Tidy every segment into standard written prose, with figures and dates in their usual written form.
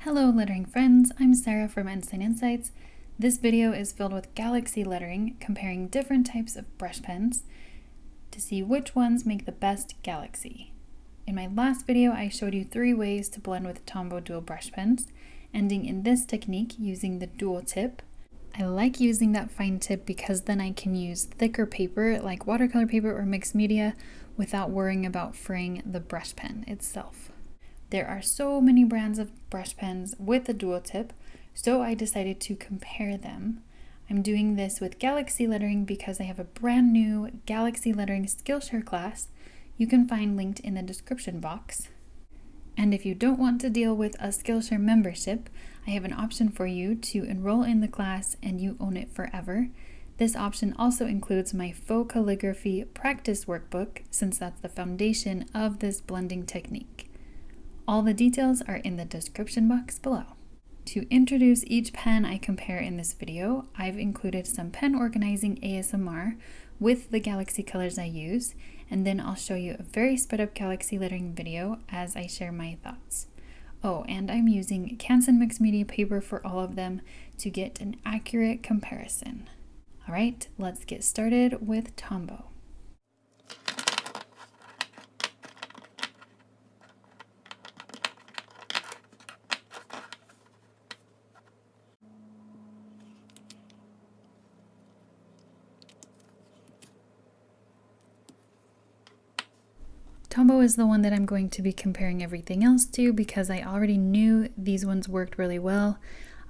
Hello lettering friends, I'm Sarah from Ensign Insights. This video is filled with galaxy lettering, comparing different types of brush pens to see which ones make the best galaxy. In my last video, I showed you 3 ways to blend with Tombow Dual Brush Pens, ending in this technique using the dual tip. I like using that fine tip because then I can use thicker paper like watercolor paper or mixed media without worrying about fraying the brush pen itself. There are so many brands of brush pens with a dual tip, so I decided to compare them. I'm doing this with Galaxy Lettering because I have a brand new Galaxy Lettering Skillshare class you can find linked in the description box. And if you don't want to deal with a Skillshare membership, I have an option for you to enroll in the class and you own it forever. This option also includes my faux calligraphy practice workbook, since that's the foundation of this blending technique. All the details are in the description box below. To introduce each pen I compare in this video, I've included some pen organizing ASMR with the galaxy colors I use, and then I'll show you a very sped up galaxy lettering video as I share my thoughts. Oh, and I'm using Canson mixed media paper for all of them to get an accurate comparison. Alright, let's get started with Tombow. Tombow is the one that I'm going to be comparing everything else to because I already knew these ones worked really well.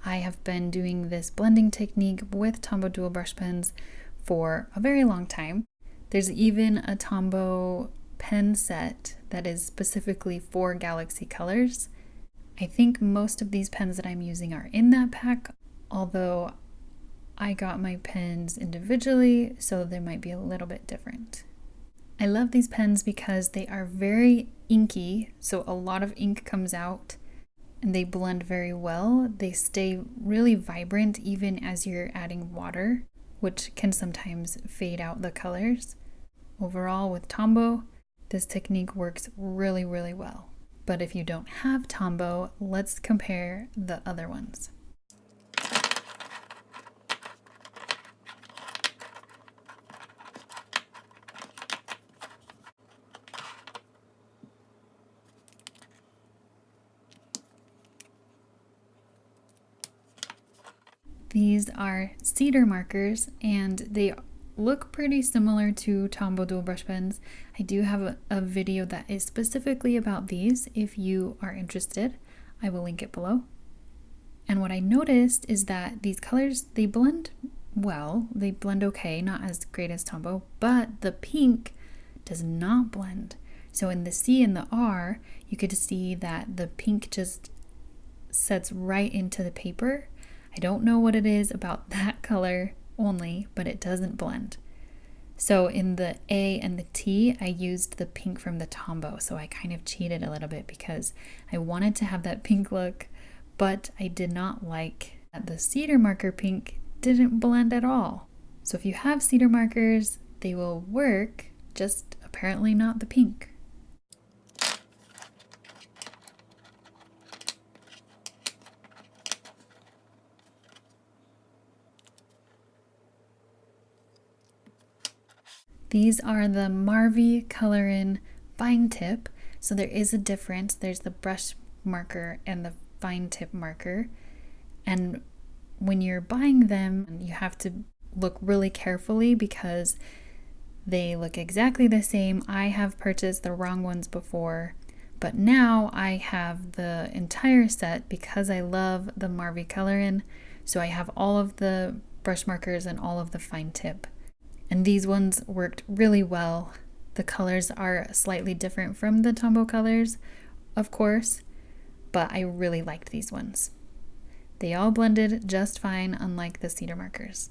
I have been doing this blending technique with Tombow Dual Brush Pens for a very long time. There's even a Tombow pen set that is specifically for galaxy colors. I think most of these pens that I'm using are in that pack, although I got my pens individually, so they might be a little bit different. I love these pens because they are very inky, so a lot of ink comes out and they blend very well. They stay really vibrant even as you're adding water, which can sometimes fade out the colors. Overall, with Tombow, this technique works really, really well. But if you don't have Tombow, let's compare the other ones. These are Cedar markers and they look pretty similar to Tombow Dual Brush Pens. I do have a video that is specifically about these if you are interested. I will link it below. And what I noticed is that these colors, they blend well, they blend okay, not as great as Tombow, but the pink does not blend. So in the C and the R, you could see that the pink just sets right into the paper. I don't know what it is about that color only, but it doesn't blend. So in the A and the T, I used the pink from the Tombow, so I kind of cheated a little bit because I wanted to have that pink look, but I did not like that the Cedar marker pink didn't blend at all. So if you have Cedar markers, they will work, just apparently not the pink. These are the Marvy Color In fine tip, so there is a difference. There's the brush marker and the fine tip marker, and when you're buying them, you have to look really carefully because they look exactly the same. I have purchased the wrong ones before, but now I have the entire set because I love the Marvy Color In, so I have all of the brush markers and all of the fine tip. And these ones worked really well. The colors are slightly different from the Tombow colors, of course, but I really liked these ones. They all blended just fine, unlike the Cedar markers.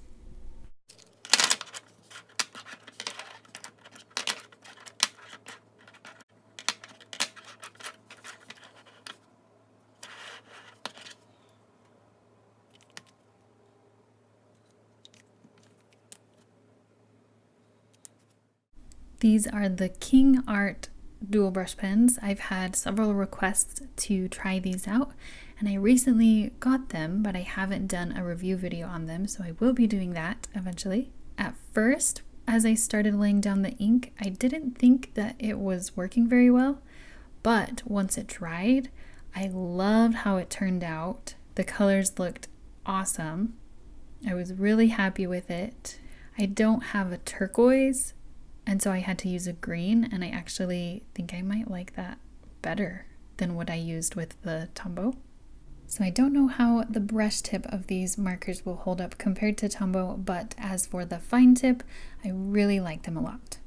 These are the King Art dual brush pens. I've had several requests to try these out, and I recently got them, but I haven't done a review video on them, so I will be doing that eventually. At first, as I started laying down the ink, I didn't think that it was working very well, but once it dried, I loved how it turned out. The colors looked awesome. I was really happy with it. I don't have a turquoise, and so I had to use a green, and I actually think I might like that better than what I used with the Tombow. So I don't know how the brush tip of these markers will hold up compared to Tombow, but as for the fine tip, I really like them a lot.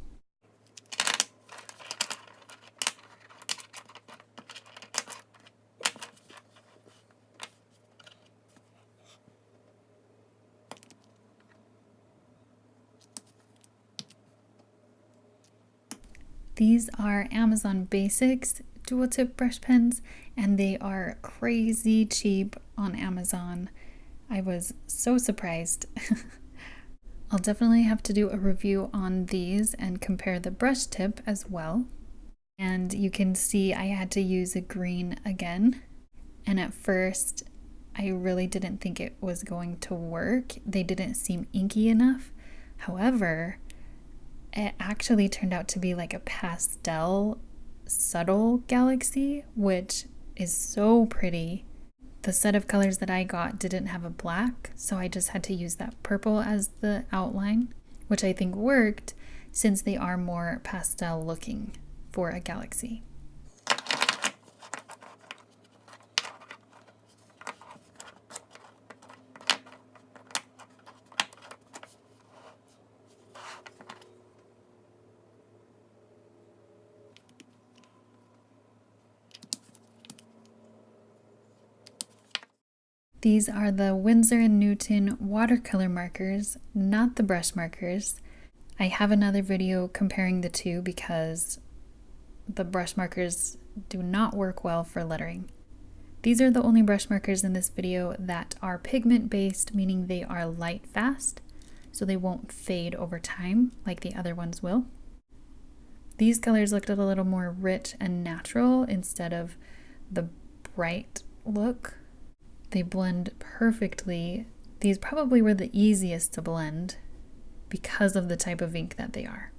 These are Amazon Basics dual tip brush pens, and they are crazy cheap on Amazon. I was so surprised. I'll definitely have to do a review on these and compare the brush tip as well. And you can see I had to use a green again. And at first, I really didn't think it was going to work. They didn't seem inky enough. However, it actually turned out to be like a pastel subtle galaxy, which is so pretty. The set of colors that I got didn't have a black, so I just had to use that purple as the outline, which I think worked since they are more pastel looking for a galaxy. These are the Windsor Newton watercolor markers, not the brush markers. I have another video comparing the two because the brush markers do not work well for lettering. These are the only brush markers in this video that are pigment based, meaning they are light fast, so they won't fade over time like the other ones will. These colors looked a little more rich and natural instead of the bright look. They blend perfectly. These probably were the easiest to blend because of the type of ink that they are.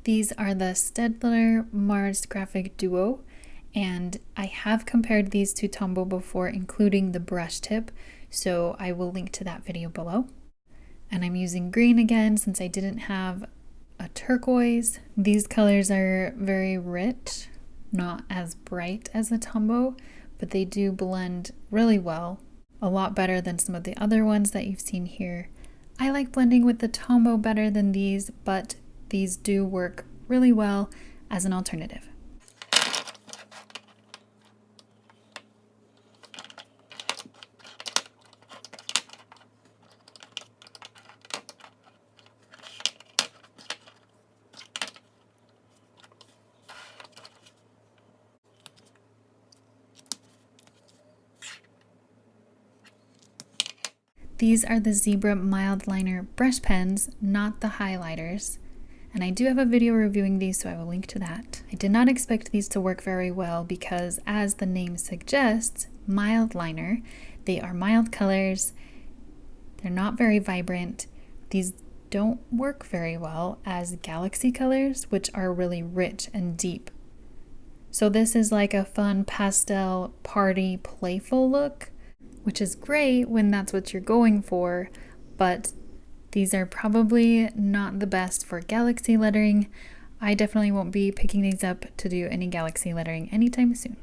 These are the Steadman Mars Graphic Duo, and I have compared these to Tombow before, including the brush tip, so I will link to that video below. And I'm using green again since I didn't have a turquoise. These colors are very rich, not as bright as the Tombow, but they do blend really well, a lot better than some of the other ones that you've seen here. I like blending with the Tombow better than these, but these do work really well as an alternative. These are the Zebra Mild Liner brush pens, not the highlighters. And I do have a video reviewing these, so I will link to that. I did not expect these to work very well because, as the name suggests, mild liner, they are mild colors. They're not very vibrant. These don't work very well as galaxy colors, which are really rich and deep. So this is like a fun pastel party playful look, which is great when that's what you're going for, but these are probably not the best for galaxy lettering. I definitely won't be picking these up to do any galaxy lettering anytime soon.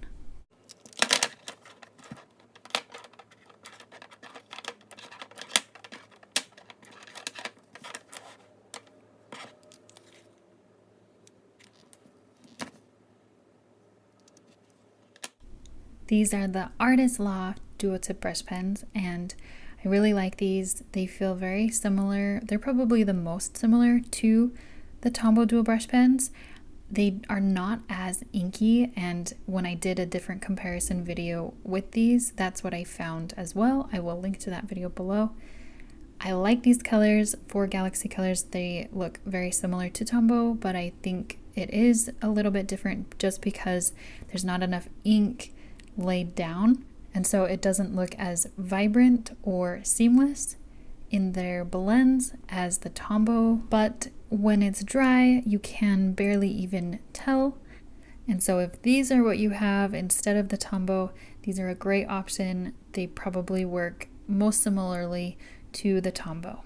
These are the Artist Loft dual tip brush pens, and I really like these. They feel very similar. They're probably the most similar to the Tombow dual brush pens. They are not as inky, and when I did a different comparison video with these, that's what I found as well. I will link to that video below. I like these colors for Galaxy colors. They look very similar to Tombow, but I think it is a little bit different just because there's not enough ink laid down, and so it doesn't look as vibrant or seamless in their blends as the Tombow, but when it's dry, you can barely even tell. And so if these are what you have instead of the Tombow, these are a great option. They probably work most similarly to the Tombow.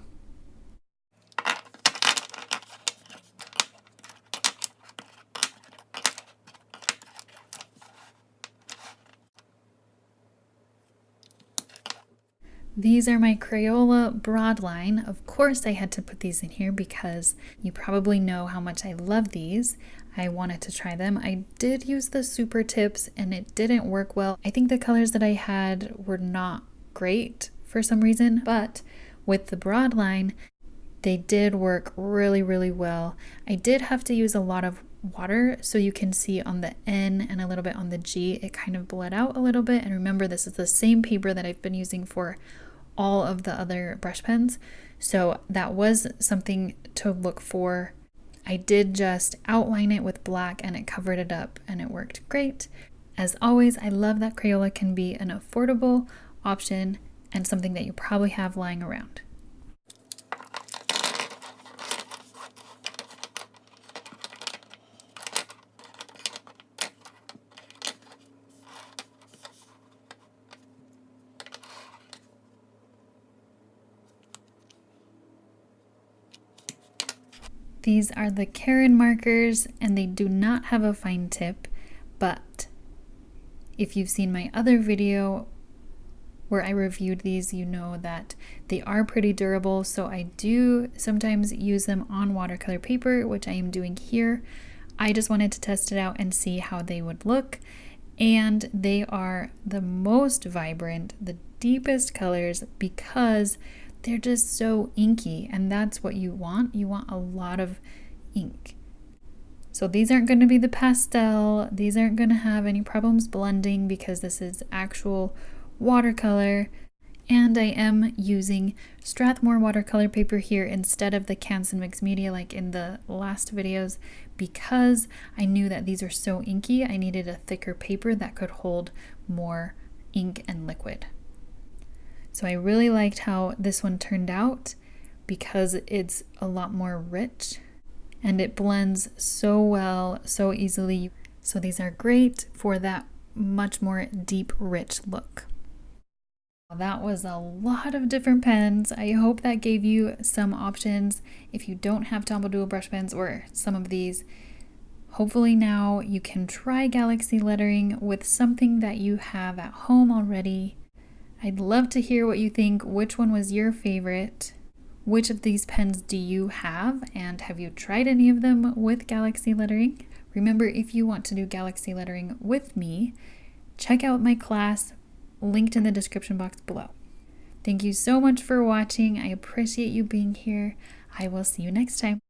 These are my Crayola Broadline. Of course I had to put these in here because you probably know how much I love these. I wanted to try them. I did use the super tips and it didn't work well. I think the colors that I had were not great for some reason, but with the Broadline, they did work really, really well. I did have to use a lot of water, so you can see on the N and a little bit on the G, it kind of bled out a little bit. And remember, this is the same paper that I've been using for all of the other brush pens, so that was something to look for. I did just outline it with black and it covered it up and it worked great. As always, I love that Crayola can be an affordable option and something that you probably have lying around. These are the Carrion markers, and they do not have a fine tip, but if you've seen my other video where I reviewed these, you know that they are pretty durable, so I do sometimes use them on watercolor paper, which I am doing here. I just wanted to test it out and see how they would look, and they are the most vibrant, the deepest colors because they're just so inky, and that's what you want. You want a lot of ink. So these aren't going to be the pastel. These aren't going to have any problems blending because this is actual watercolor. And I am using Strathmore watercolor paper here instead of the Canson Mixed Media like in the last videos because I knew that these are so inky. I needed a thicker paper that could hold more ink and liquid. So I really liked how this one turned out because it's a lot more rich and it blends so well, so easily. So these are great for that much more deep, rich look. That was a lot of different pens. I hope that gave you some options if you don't have Tombow Dual Brush Pens or some of these. Hopefully now you can try Galaxy lettering with something that you have at home already. I'd love to hear what you think. Which one was your favorite? Which of these pens do you have? And have you tried any of them with Galaxy lettering? Remember, if you want to do Galaxy lettering with me, check out my class linked in the description box below. Thank you so much for watching. I appreciate you being here. I will see you next time.